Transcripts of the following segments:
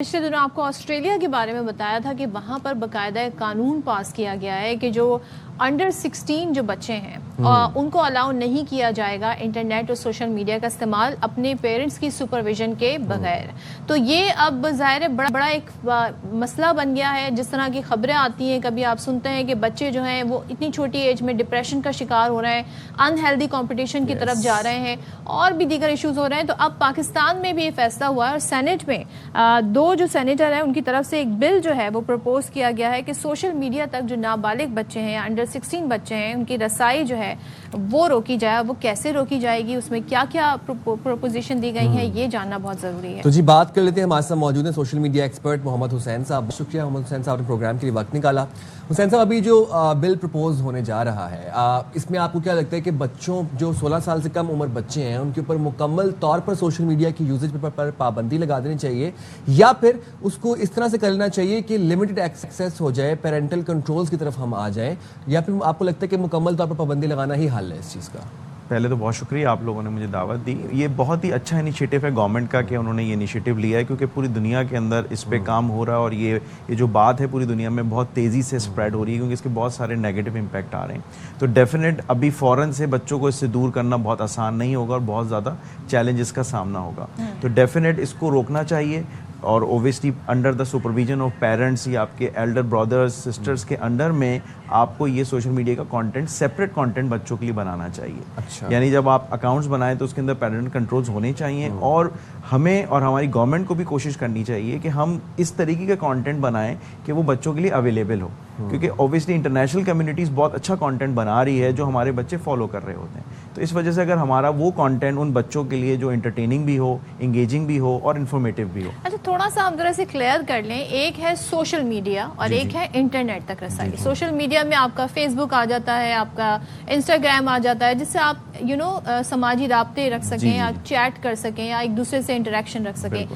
पिछले दिनों आपको ऑस्ट्रेलिया के बारे में बताया था कि वहाँ पर बाकायदा कानून पास किया गया है कि जो अंडर 16 जो बच्चे हैं उनको अलाउ नहीं किया जाएगा इंटरनेट और सोशल मीडिया का इस्तेमाल अपने पेरेंट्स की सुपरविजन के बगैर। तो ये अब ज़ाहिर है बड़ा एक मसला बन गया है। जिस तरह की खबरें आती हैं, कभी आप सुनते हैं कि बच्चे जो हैं वो इतनी छोटी एज में डिप्रेशन का शिकार हो रहे हैं, अनहेल्दी कंपटीशन की तरफ जा रहे हैं और भी दीगर इश्यूज हो रहे हैं। तो अब पाकिस्तान में भी ये फैसला हुआ है और सेनेट में दो जो सेनेटर हैं उनकी तरफ से एक बिल जो है वो प्रपोज किया गया है कि सोशल मीडिया तक जो नाबालिग बच्चे हैं या अंडर 16 बच्चे हैं उनकी रसाई जो है वो रोकी जाए। वो कैसे रोकी जाएगी, उसमें क्या क्या प्रोपोजिशन दी गई है, ये जानना बहुत जरूरी है। तो जी बात कर लेते हैं। हमारे साथ मौजूद हैं social media expert Muhammad Hussain साहब। शुक्रिया मोहम्मद हुसैन साहब ने प्रोग्राम के लिए वक्त निकाला। हुसैन साहब, अभी जो बिल प्रपोज होने जा रहा है इसमें आपको क्या लगता है कि बच्चों जो 16 साल से कम उम्र बच्चे हैं उनके ऊपर मुकम्मल तौर पर सोशल मीडिया की यूजेज पर पाबंदी लगा देनी चाहिए या फिर उसको इस तरह से करना चाहिए कि लिमिटेड एक्सेस हो जाए, पेरेंटल कंट्रोल्स की तरफ हम आ जाएं, या फिर आपको लगता है कि मुकम्मल तौर पर पाबंदी लगाना ही हल है इस चीज़ का? पहले तो बहुत शुक्रिया आप लोगों ने मुझे दावत दी। ये बहुत ही अच्छा इनिशिएटिव है गवर्नमेंट का कि उन्होंने ये इनिशिएटिव लिया है, क्योंकि पूरी दुनिया के अंदर इस पे काम हो रहा है और ये जो बात है पूरी दुनिया में बहुत तेज़ी से स्प्रेड हो रही है, क्योंकि इसके बहुत सारे नेगेटिव इम्पैक्ट आ रहे हैं। तो डेफिनेट अभी फ़ौरन से बच्चों को इससे दूर करना बहुत आसान नहीं होगा और बहुत ज़्यादा चैलेंजेस का सामना होगा। तो डेफिनेट इसको रोकना चाहिए और obviously under the supervision of parents या आपके एल्डर ब्रदर्स सिस्टर्स के अंडर में आपको ये सोशल मीडिया का कंटेंट, सेपरेट कंटेंट बच्चों के लिए बनाना चाहिए। अच्छा। यानी जब आप अकाउंट्स बनाएं तो उसके अंदर पेरेंट कंट्रोल्स होने चाहिए और हमें और हमारी गवर्नमेंट को भी कोशिश करनी चाहिए कि हम इस तरीके का कंटेंट बनाएं कि वो बच्चों के लिए अवेलेबल हो, क्योंकि ओबियसली इंटरनेशनल कम्युनिटीज़ बहुत अच्छा कंटेंट बना रही है जो हमारे बच्चे फॉलो कर रहे होते हैं। तो इस वजह से अगर हमारा वो कंटेंट उन बच्चों के लिए जो एंटरटेनिंग भी हो, इंगेजिंग भी हो और इन्फॉर्मेटिव भी हो। अच्छा, थोड़ा सा हम जरा से क्लियर कर लें। एक है सोशल मीडिया और एक है इंटरनेट तक रसाई। सोशल मीडिया में आपका फेसबुक आ जाता है, आपका इंस्टाग्राम आ जाता है, जिससे आप समाजी राब्ते रख सकें या चैट कर सकें या एक दूसरे से इंटरेक्शन रख सकें।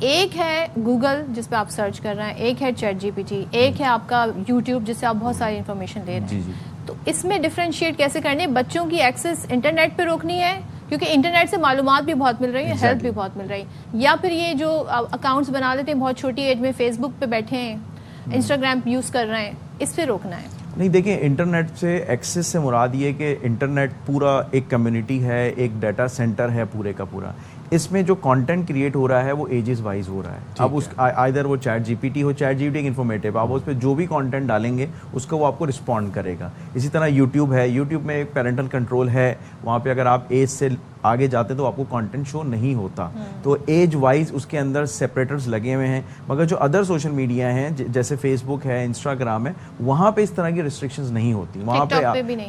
एक है गूगल जिस पे आप सर्च कर रहे हैं, एक है चैट जीपीटी, एक है आपका यूट्यूब जिससे आप बहुत सारी इन्फॉर्मेशन ले रहे हैं। तो इसमें डिफरेंशिएट कैसे करने? बच्चों की एक्सेस इंटरनेट पे रोकनी है क्योंकि इंटरनेट से मालूमात भी बहुत मिल रही है, हेल्प भी बहुत मिल रही है, या फिर ये जो अकाउंट्स बना लेते हैं बहुत छोटी एज में, फेसबुक पे बैठे हैं, इंस्टाग्राम यूज़ कर रहे हैं, इस पे रोकना है? नहीं, देखिए, इंटरनेट से एक्सेस से मुराद ये कि इंटरनेट पूरा एक कम्युनिटी है, एक डाटा सेंटर है पूरे का पूरा। इसमें जो कंटेंट क्रिएट हो रहा है वो एजेस वाइज हो रहा है। अब उस आइदर वो चैट जीपीटी हो, चैट जीपीटी एक इन्फॉर्मेटिव, आप उस पर जो भी कंटेंट डालेंगे उसका वो आपको रिस्पॉन्ड करेगा। इसी तरह यूट्यूब है, यूट्यूब में एक पेरेंटल कंट्रोल है, वहाँ पे अगर आप एज से आगे जाते हैं तो आपको कंटेंट शो नहीं होता। तो एज वाइज उसके अंदर सेपरेटर्स लगे हुए हैं। मगर जो अदर सोशल मीडिया हैं जैसे फेसबुक है, इंस्टाग्राम है, वहाँ पे इस तरह की रिस्ट्रिक्शंस नहीं होती। वहाँ पे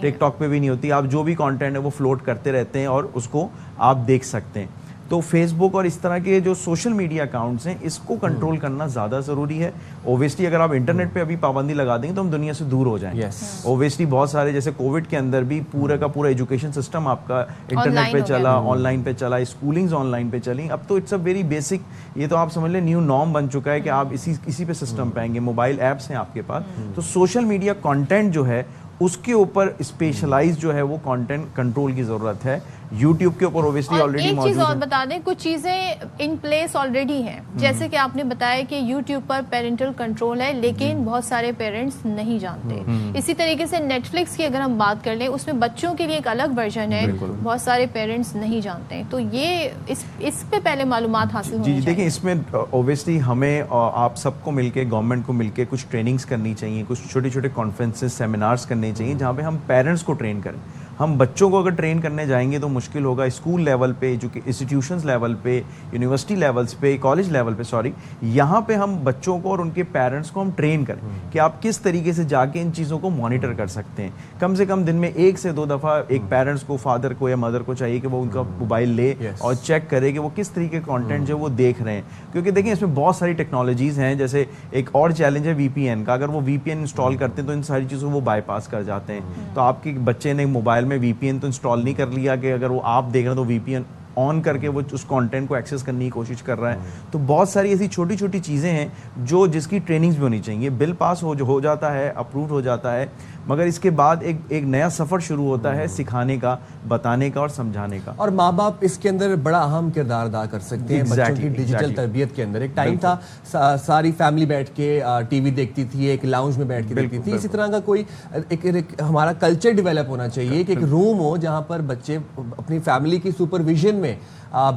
टिकटॉक पे भी नहीं होती। आप जो भी कंटेंट है वो फ्लोट करते रहते हैं और उसको आप देख सकते हैं। तो फेसबुक और इस तरह के जो सोशल मीडिया अकाउंट्स हैं इसको कंट्रोल करना ज़्यादा ज़रूरी है। ओबियसली अगर आप इंटरनेट पे अभी पाबंदी लगा देंगे तो हम दुनिया से दूर हो जाएंगे। ओबियसली बहुत सारे, जैसे कोविड के अंदर भी पूरा का पूरा एजुकेशन सिस्टम आपका इंटरनेट पे चला, ऑनलाइन पे चला, स्कूलिंग्स ऑनलाइन पे चली। अब तो इट्स अ वेरी बेसिक, ये तो आप समझ लें न्यू नॉर्म बन चुका है कि आप इसी पे सिस्टम पाएंगे। मोबाइल ऐप्स हैं आपके पास, तो सोशल मीडिया कंटेंट जो है उसके ऊपर स्पेशलाइज जो है वो कंटेंट कंट्रोल की जरूरत है। यूट्यूब के ऊपर ओबियसली ऑलरेडी मौजूद है। एक चीज और बता दें, कुछ चीजें इन प्लेस ऑलरेडी हैं, जैसे कि आपने बताया कि यूट्यूब पर पेरेंटल कंट्रोल है, लेकिन बहुत सारे पेरेंट्स नहीं जानते। इसी तरीके से नेटफ्लिक्स की अगर हम बात कर लें, उसमें बच्चों के लिए एक अलग वर्जन है, बहुत सारे पेरेंट्स नहीं जानते। तो ये इस पे पहले मालूमात हासिल होनी चाहिए। देखिए, इसमें ओबियसली हमें आप सबको मिलके, गवर्नमेंट को मिलके कुछ ट्रेनिंग्स करनी चाहिए, कुछ छोटे छोटे कॉन्फ्रेंसेस, सेमिनार्स करने चाहिए जहाँ पे हम पेरेंट्स को ट्रेन करें। हम बच्चों को अगर ट्रेन करने जाएंगे तो मुश्किल होगा। स्कूल लेवल पे, इंस्टीट्यूशंस लेवल पे, यूनिवर्सिटी लेवल्स पे, कॉलेज लेवल पे, यहाँ पे हम बच्चों को और उनके पेरेंट्स को हम ट्रेन करें कि आप किस तरीके से जाके इन चीज़ों को मॉनिटर कर सकते हैं। कम से कम दिन में 1 से 2 दफ़ा एक पेरेंट्स को, फादर को या मदर को चाहिए कि वो उनका मोबाइल ले और चेक करे कि वो किस तरीके का कंटेंट जो वो देख रहे हैं। क्योंकि देखिए, इसमें बहुत सारी टेक्नोलॉजीज़ हैं। जैसे एक और चैलेंज है VPN का। अगर वो VPN इंस्टॉल करते हैं तो इन सारी चीज़ों को वो बाईपास कर जाते हैं। तो आपके बच्चे ने मोबाइल में VPN तो इंस्टॉल नहीं कर लिया कि अगर वो आप देख रहे हैं तो VPN ऑन करके वो उस कंटेंट को एक्सेस करने की कोशिश कर रहा है। तो बहुत सारी ऐसी छोटी छोटी चीज़ें हैं जिसकी ट्रेनिंग्स भी होनी चाहिए। बिल पास हो जाता है, अप्रूव हो जाता है, مگر اس کے بعد ایک نیا سفر شروع ہوتا ہے سکھانے کا, بتانے کا اور سمجھانے کا. اور ماں باپ اس کے اندر بڑا اہم کردار ادا کر سکتے ہیں بچوں کی ڈیجیٹل تربیت کے اندر. ایک ٹائم تھا ساری فیملی بیٹھ کے ٹی وی دیکھتی تھی, ایک لاؤنج میں بیٹھ کے دیکھتی تھی. اسی طرح کا کوئی ہمارا کلچر ڈیولپ ہونا چاہیے کہ ایک روم ہو جہاں پر بچے اپنی فیملی کی سپرویژن میں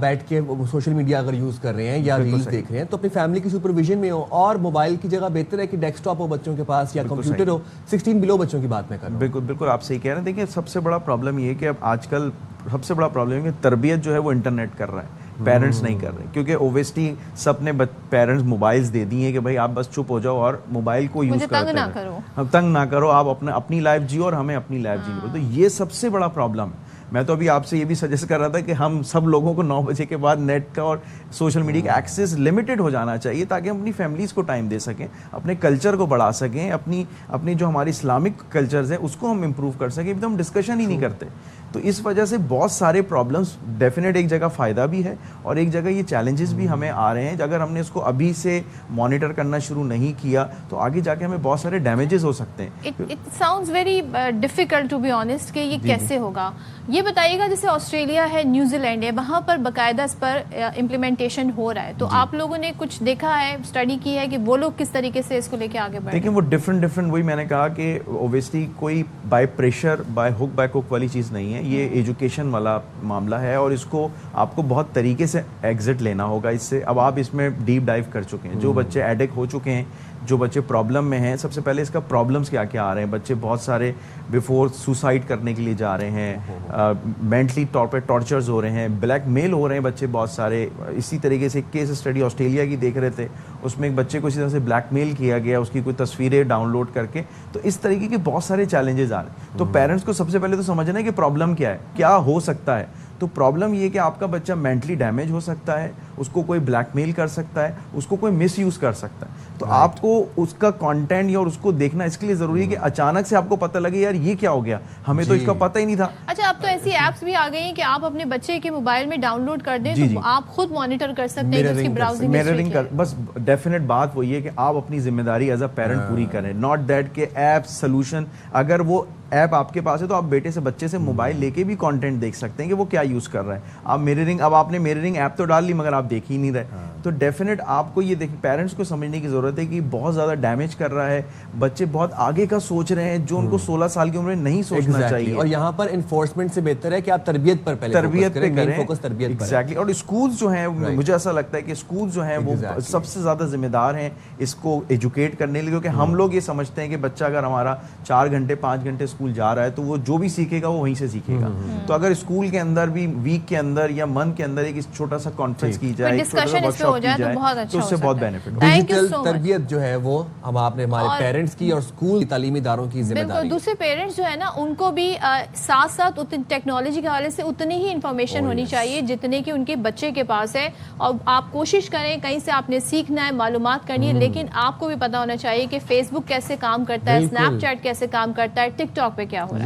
بیٹھ کے سوشل میڈیا اگر یوز کر رہے ہیں یا ریلز دیکھ رہے ہیں تو اپنی فیملی کی سپرویژن میں ہو. اور موبائل کی جگہ بہتر ہے کہ ڈیسک ٹاپ ہو بچوں کے پاس یا کمپیوٹر ہو. 16 بلو بچوں کی بات میں کر رہا ہوں. بالکل بالکل آپ صحیح کہہ رہے ہیں. دیکھیے سب سے بڑا پرابلم یہ ہے کہ اب آج کل سب سے بڑا پرابلم ہے کہ تربیت جو ہے وہ انٹرنیٹ کر رہا ہے, پیرنٹس نہیں کر رہے, کیونکہ اوبیسلی سب نے پیرنٹس موبائلز دے دی ہیں کہ بھائی آپ بس چپ ہو جاؤ اور موبائل کو یوز کرتے رہو, تنگ نہ کرو, آپ اپنی لائف جیو اور ہمیں اپنی لائف جینے دو. تو یہ سب سے بڑا پرابلم ہے. میں تو ابھی آپ سے یہ بھی سجیسٹ کر رہا تھا کہ ہم سب لوگوں کو 9 بجے کے بعد نیٹ کا اور سوشل میڈیا کا ایکسیس لمیٹڈ ہو جانا چاہیے تاکہ ہم اپنی فیملیز کو ٹائم دے سکیں, اپنے کلچر کو بڑھا سکیں, اپنی جو ہماری اسلامک کلچرز ہیں اس کو ہم امپروو کر سکیں. ابھی تو ہم ڈسکشن ہی نہیں کرتے. تو اس وجہ سے بہت سارے پرابلمس ڈیفینیٹ, ایک جگہ فائدہ بھی ہے اور ایک جگہ یہ چیلنجز بھی ہمیں آ رہے ہیں. اگر ہم نے اس کو ابھی سے مانیٹر کرنا شروع نہیں کیا تو آگے جا کے ہمیں بہت سارے ڈیمیجز ہو سکتے ہیں. It sounds very difficult to be honest کہ یہ کیسے ہوگا. یہ بتائیے گا جیسے آسٹریلیا ہے, نیوزی لینڈ ہے, وہاں پر باقاعدہ اس پر امپلیمنٹیشن ہو رہا ہے. تو آپ لوگوں نے کچھ دیکھا ہے, اسٹڈی کی ہے کہ وہ لوگ کس طریقے سے اس کو لے کے آگے بڑھیں؟ دیکھیں وہ ڈفرینٹ وہی میں نے کہا کہ اوبیسلی کوئی بائی پریشر بائی ہک والی چیز نہیں ہے. یہ ایجوکیشن والا معاملہ ہے اور اس کو آپ کو بہت طریقے سے ایگزٹ لینا ہوگا اس سے. اب آپ اس میں ڈیپ ڈائیو کر چکے ہیں, جو بچے ایڈکٹ ہو چکے ہیں, جو بچے پرابلم میں ہیں, سب سے پہلے اس کا پرابلمس کیا کیا آ رہے ہیں. بچے بہت سارے بیفور سوسائڈ کرنے کے لیے جا رہے ہیں, مینٹلی طور پہ ٹارچرز ہو رہے ہیں, بلیک میل ہو رہے ہیں بچے بہت سارے. اسی طریقے سے ایک کیس اسٹڈی آسٹریلیا کی دیکھ رہے تھے, اس میں ایک بچے کو اسی طرح سے بلیک میل کیا گیا, اس کی کوئی تصویریں ڈاؤن لوڈ کر کے. تو اس طریقے کے بہت سارے چیلنجز آ رہے ہیں. تو پیرنٹس کو سب سے پہلے تو سمجھنا ہے کہ پرابلم کیا ہے, کیا ہو سکتا ہے. تو پرابلم یہ کہ آپ کا بچہ مینٹلی ڈیمیج ہو سکتا ہے, اس کو کوئی بلیک میل کر سکتا ہے, اس کو کوئی مس یوز کر سکتا ہے. تو آپ کو اس کا کانٹینٹ اور اس کو دیکھنا اس کے لیے ضروری ہے کہ اچانک سے آپ کو پتہ لگے یار یہ کیا ہو گیا, ہمیں تو اس کا پتہ ہی نہیں تھا. اچھا, اب تو ایسی ایپس بھی آ گئی ہیں کہ آپ اپنے بچے کے موبائل میں ڈاؤن لوڈ کر دیں تو آپ خود مانیٹر کر سکتے ہیں اس کی براؤزنگ میررنگ کر. بس ڈیفینیٹ بات وہ یہ کہ آپ اپنی ذمہ داری ایز اے پیرنٹ پوری کریں. ناٹ دیٹ کہ ایپ سولوشن, اگر وہ ایپ آپ کے پاس ہے تو آپ بیٹے سے بچے سے موبائل لے کے بھی کانٹینٹ دیکھ سکتے ہیں کہ وہ کیا یوز کر رہا ہے. آپ میررنگ, اب آپ نے میررنگ ایپ تو ڈال لی مگر آپ دیکھ ہی نہیں رہے. تو ڈیفینیٹ آپ کو یہ پیرنٹس کو سمجھنے کی ضرورت ہے کہ بہت زیادہ ڈیمیج کر رہا ہے. بچے بہت آگے کا سوچ رہے ہیں جو ان کو 16 سال کی عمر میں نہیں سوچنا چاہیے. اور یہاں پر انفورسمنٹ سے بہتر ہے کہ آپ تربیت پر پہلے تربیت پہ کریں, فوکس تربیت پر. ایگزیکٹلی. اور اسکولز جو ہیں, مجھے ایسا لگتا ہے کہ اسکولز جو ہیں وہ سب سے زیادہ ذمہ دار ہیں اس کو ایجوکیٹ کرنے کے لیے. کیونکہ ہم لوگ یہ سمجھتے ہیں کہ بچہ اگر ہمارا 4 گھنٹے 5 گھنٹے اسکول جا رہا ہے تو وہ جو بھی سیکھے گا وہ وہیں سے سیکھے گا. تو اگر اسکول کے اندر بھی ویک کے اندر یا منتھ کے اندر ایک چھوٹا سا کانفرنس کی جائے, ایک چھوٹا سا ورک شاپ کی جائے تو اس سے بہت بینیفٹ ہوگا. ڈیجیٹل تربیت جو ہے وہ ہم آپ نے ہمارے پیرنٹس کی اور اسکول تعلیمی اداروں کی ذمہ داری. دوسرے پیرنٹس جو ہے نا ان کو بھی ساتھ ساتھ ٹیکنالوجی کے حوالے سے اتنی ہی انفارمیشن ہونی چاہیے جتنے کہ ان کے بچے کے پاس ہے. اور آپ کوشش کریں, کہیں سے آپ نے سیکھنا ہے, معلومات کرنی ہے, لیکن آپ کو بھی پتا ہونا چاہیے کہ فیس بک کیسے کام کرتا ہے, اسنیپ چیٹ کیسے کام کرتا ہے, ٹک ٹاک پہ کیا ہو رہا ہے.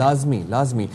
لازمی